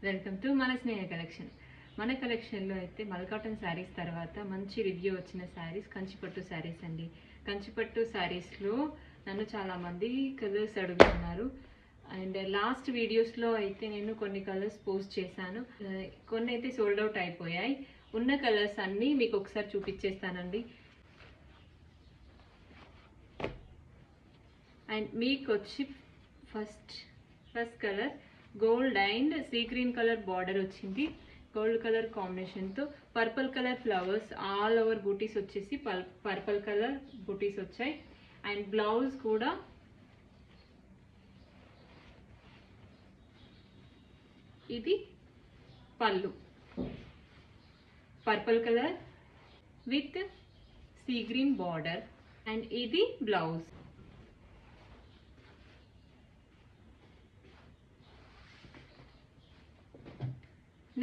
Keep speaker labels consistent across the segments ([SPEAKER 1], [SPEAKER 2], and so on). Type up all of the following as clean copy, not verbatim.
[SPEAKER 1] Welcome to మన స్నేహ collection. మన కలెక్షన్లో అయితే మల్ కాటన్ శారీస్ తర్వాత మంచి రివ్యూ వచ్చిన శారీస్ కంచిపట్టు శారీస్ అండి. కంచిపట్టు శారీస్లో నన్ను చాలామంది కలర్స్ అడుగుతున్నారు. అండ్ లాస్ట్ వీడియోస్లో అయితే నేను కొన్ని కలర్స్ పోస్ట్ చేశాను. కొన్ని అయితే సోల్డ్ అవుట్ అయిపోయాయి. ఉన్న కలర్స్ అన్నీ మీకు ఒకసారి చూపించేస్తానండి. అండ్ మీకు వచ్చి first colour gold and sea green colour border వచ్చింది. గోల్డ్ కలర్ కాంబినేషన్తో purple colour flowers all over booties వచ్చేసి పర్పుల్ కలర్ బూటీస్ వచ్చాయి. అండ్ బ్లౌజ్ కూడా ఇది పళ్ళు purple colour with sea green border. And ఇది బ్లౌజ్.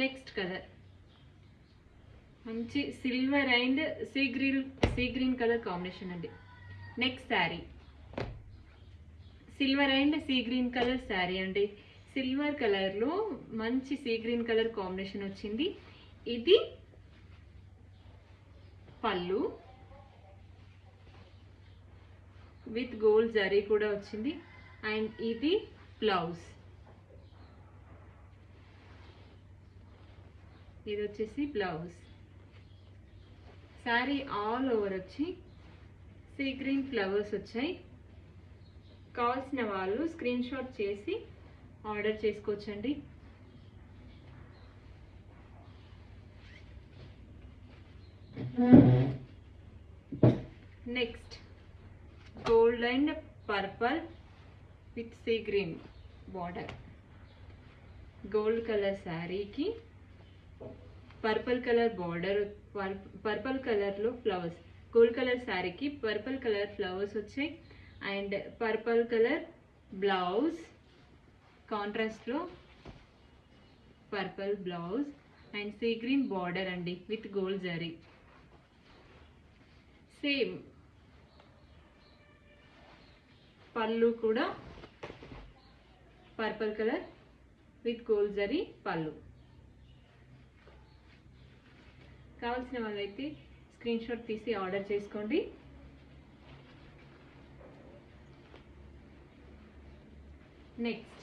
[SPEAKER 1] నెక్స్ట్ కలర్ మంచి silver and sea green colour combination అండి. Next sari silver and sea green colour sari అండి. Silver కలర్లో మంచి సీ గ్రీన్ కలర్ కాంబినేషన్ వచ్చింది. ఇది పళ్ళు విత్ గోల్డ్ జరీ కూడా వచ్చింది. అండ్ ఇది బ్లౌజ్. ఇది వచ్చేసి బ్లౌజ్. శారీ ఆల్ ఓవర్ వచ్చి సీ గ్రీన్ ఫ్లవర్స్ వచ్చాయి. కావాల్సిన వాళ్ళు స్క్రీన్ షాట్ చేసి ఆర్డర్ చేసుకోవచ్చండి. Next gold and purple with sea green border. Gold colour శారీకి పర్పుల్ కలర్ బార్డర్, పర్పుల్ కలర్లో ఫ్లవర్స్. గోల్డ్ కలర్ శారీకి పర్పుల్ కలర్ ఫ్లవర్స్ వచ్చాయి. అండ్ పర్పుల్ కలర్ బ్లౌజ్, కాంట్రాస్ట్లో purple blouse and sea green border అండి with gold zari. Same పళ్ళు కూడా purple colour with gold zari పళ్ళు. కావాల్సిన వాళ్ళైతే స్క్రీన్ షాట్ తీసి ఆర్డర్ చేసుకోండి. నెక్స్ట్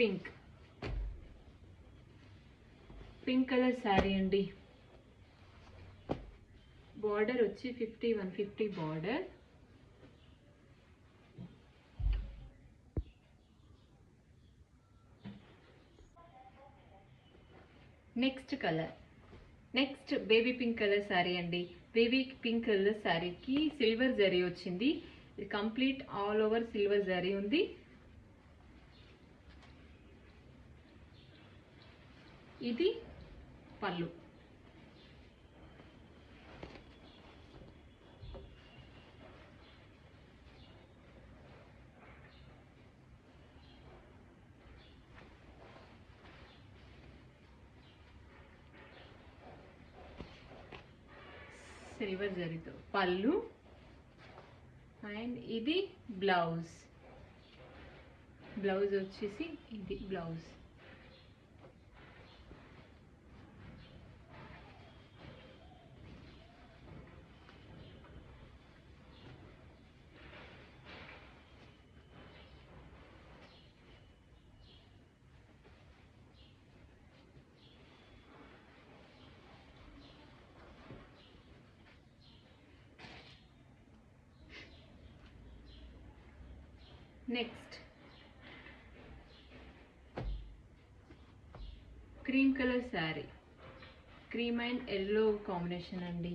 [SPEAKER 1] పింక్ కలర్ శారీ అండి. బార్డర్ వచ్చి 150 border. Next baby pink colour sari అండి. బేబీ పింక్ కలర్ శారీకి సిల్వర్ జరీ వచ్చింది. ఇది complete all over silver zari ఉంది. ఇది పళ్ళు. సిల్వర్ జరీతో పళ్ళు. అండ్ ఇది బ్లౌజ్ వచ్చేసి ఇది blouse. Next cream colour sari. Cream and yellow combination అండి.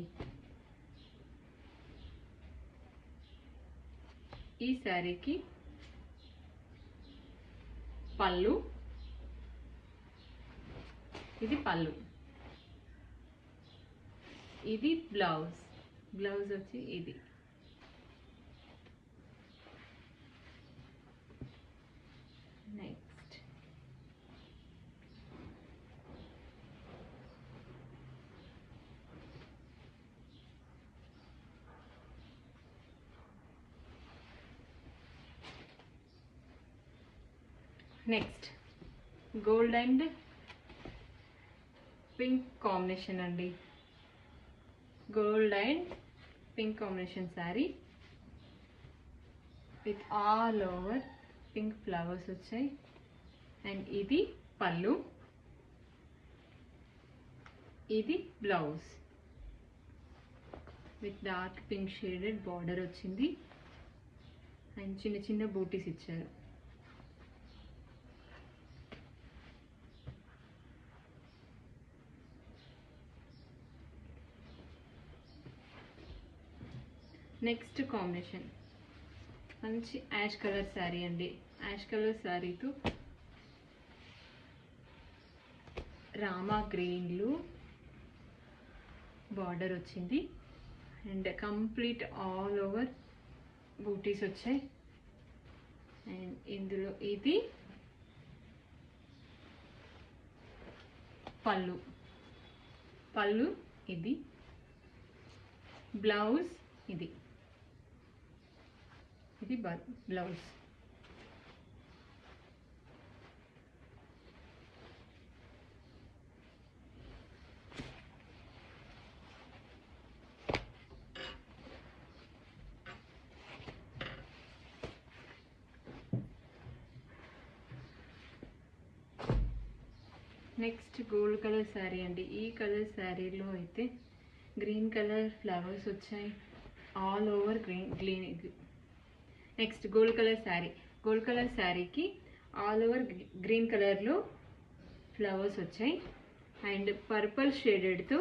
[SPEAKER 1] ఈ శారీకి పళ్ళు, ఇది పళ్ళు, ఇది బ్లౌజ్ వచ్చి ఇది. Next next gold and pink combination అండి. Gold and pink combination sari with all over pink flowers వచ్చాయి. అండ్ ఇది పళ్ళు, ఇది blouse with dark pink shaded border వచ్చింది. అండ్ చిన్న చిన్న బూటీస్ ఇచ్చారు. నెక్స్ట్ కాంబినేషన్ మంచి యాష్ కలర్ శారీ అండి. యాష్ కలర్ శారీతో రామా గ్రీన్లు బార్డర్ వచ్చింది. And complete all over booties వచ్చాయి. అండ్ ఇందులో ఇది పళ్ళు, ఇది బ్లౌజ్, ఇది blouse. Next gold colour sari అండి. ఈ కలర్ శారీలో అయితే గ్రీన్ కలర్ ఫ్లవర్స్ వచ్చాయి all over green. Next gold colour sari. Gold colour శారీకి ఆల్ ఓవర్ గ్రీన్ కలర్లో ఫ్లవర్స్ వచ్చాయి. అండ్ పర్పుల్ షేడెడ్తో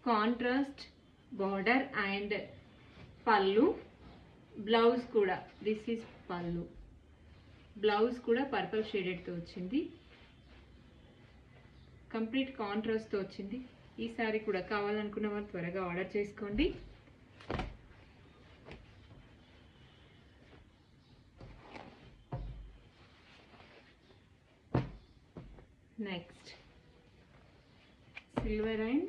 [SPEAKER 1] కాంట్రాస్ట్ బార్డర్ అండ్ పళ్ళు, బ్లౌజ్ కూడా దిస్ ఈజ్ పళ్ళు, బ్లౌజ్ కూడా పర్పుల్ షేడెడ్తో వచ్చింది. కంప్లీట్ కాంట్రాస్ట్తో వచ్చింది. ఈ శారీ కూడా కావాలనుకున్న వాళ్ళు త్వరగా ఆర్డర్ చేసుకోండి. Next silver and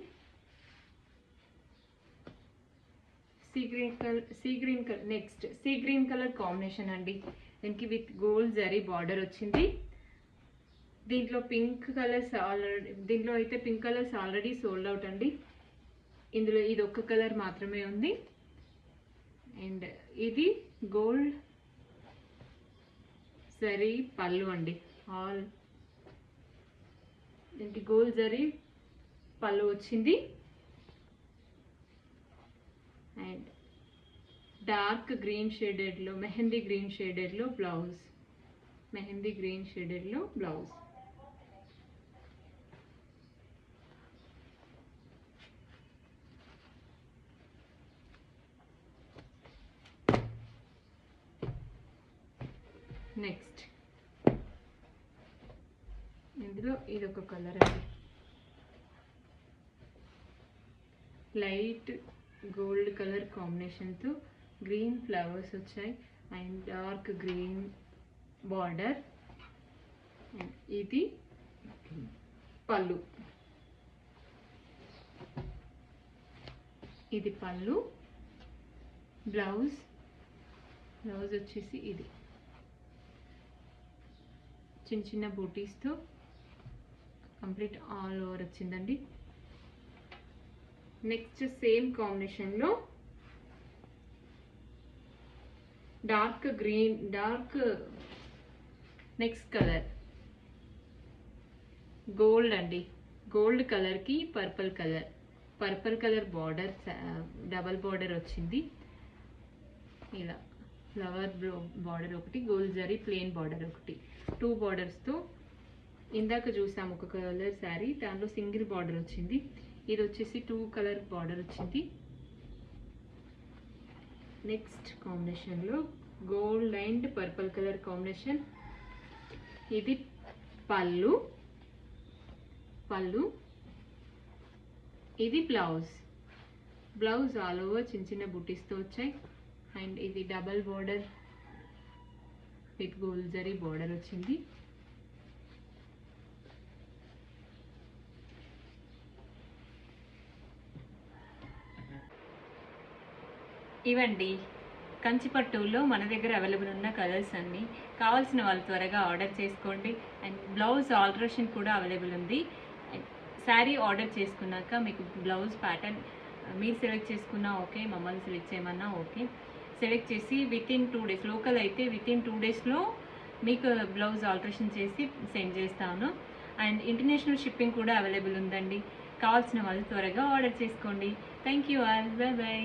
[SPEAKER 1] sea green colour. Next see green colour combination అండి. దీనికి విత్ గోల్డ్ జరీ బార్డర్ వచ్చింది. దీంట్లో అయితే pink colours already sold out అండి. ఇందులో ఇది ఒక్క కలర్ మాత్రమే ఉంది. అండ్ ఇది గోల్డ్ జరీ పళ్ళు అండి. దీనికి గోల్డ్ జరీ పళ్ళు వచ్చింది. అండ్ డార్క్ గ్రీన్ షేడెడ్లో మెహందీ గ్రీన్ షేడెడ్లో బ్లౌజ్, నెక్స్ట్ ఇందులో ఇదొక కలర్ అండి. లైట్ గోల్డ్ కలర్ కాంబినేషన్తో గ్రీన్ ఫ్లవర్స్ వచ్చాయి అండ్ డార్క్ గ్రీన్ బార్డర్. ఇది పళ్ళు, బ్లౌజ్ వచ్చేసి ఇది చిన్న చిన్న బూటీస్తో కంప్లీట్ ఆల్ ఓవర్ వచ్చిందండి. నెక్స్ట్ సేమ్ కాంబినేషన్లో డార్క్ నెక్స్ట్ కలర్ గోల్డ్ అండి. గోల్డ్ కలర్కి purple colour border, double border వచ్చింది. ఇలా ఫ్లవర్ బార్డర్ ఒకటి, గోల్డ్ జరీ ప్లెయిన్ బార్డర్ ఒకటి, 2 బార్డర్స్తో. ఇందాక చూసాము ఒక కలర్ శారీ, దాంట్లో సింగిల్ బార్డర్ వచ్చింది. ఇది వచ్చేసి 2 కలర్ బార్డర్ వచ్చింది. నెక్స్ట్ కాంబినేషన్లో gold and purple colour combination. ఇది పళ్ళు, ఇది బ్లౌజ్ ఆల్ ఓవర్ చిన్న చిన్న బుటీస్తో వచ్చాయి. అండ్ ఇది double border with gold zari border వచ్చింది. ఇవండి కంచిపట్టులో మన దగ్గర అవైలబుల్ ఉన్న కలర్స్ అన్నీ. కావాల్సిన వాళ్ళు త్వరగా ఆర్డర్ చేసుకోండి. అండ్ బ్లౌజ్ ఆల్టరేషన్ కూడా అవైలబుల్ ఉంది. శారీ ఆర్డర్ చేసుకున్నాక మీకు బ్లౌజ్ ప్యాటర్న్ మీరు సెలెక్ట్ చేసుకున్నా ఓకే, మమ్మల్ని సెలెక్ట్ చేయమన్నా ఓకే. సెలెక్ట్ చేసి వితిన్ 2 days, లోకల్ అయితే వితిన్ 2 daysలో మీకు బ్లౌజ్ ఆల్టరేషన్ చేసి సెండ్ చేస్తాను. అండ్ ఇంటర్నేషనల్ షిప్పింగ్ కూడా అవైలబుల్ ఉందండి. కావాల్సిన వాళ్ళు త్వరగా ఆర్డర్ చేసుకోండి. Thank you all, by by.